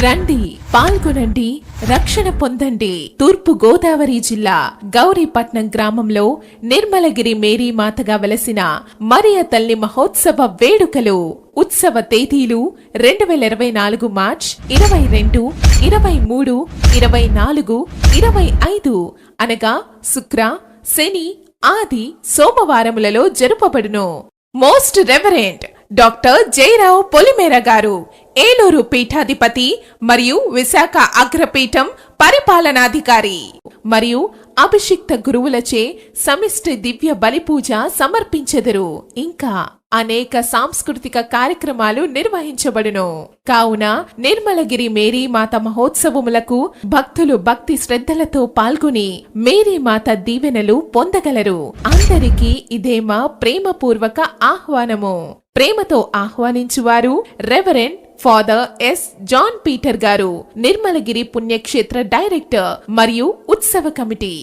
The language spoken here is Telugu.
రండి, పాల్గొనండి, రక్షణ పొందండి. తూర్పు గోదావరి జిల్లా గౌరీపట్నం గ్రామంలో నిర్మలగిరి మేరీ మాతగా వెలసిన మరియ తల్లి మహోత్సవ వేడుకలు. ఉత్సవ తేదీలు 2024 మార్చ్ 22, 23, 24, 25 అనగా శుక్ర, శని, ఆది, సోమవారములలో జరుపబడును. మోస్ట్ రెవరెంట్ డాక్టర్ జయరావు పొలిమేర గారు, ఏలూరు పీఠాధిపతి మరియు విశాఖ అగ్రపీఠం పరిపాలనాధికారి మరియు అభిషిక్త గురువులచే సమిష్టి దివ్య బలిపూజ సమర్పించెదరు. ఇంకా అనేక సాంస్కృతిక కార్యక్రమాలు నిర్వహించబడును. కావున నిర్మలగిరి మేరీ మాత మహోత్సవములకు భక్తులు భక్తి శ్రద్ధలతో పాల్గొని మేరీ మాత దీవెనలు పొందగలరు. అందరికీ ఇదే మా ప్రేమపూర్వక ఆహ్వానము. ప్రేమతో ఆహ్వానించువారు reverend father S. John Peter గారు, నిర్మలగిరి పుణ్యక్షేత్ర డైరెక్టర్ మరియు ఉత్సవ కమిటీ.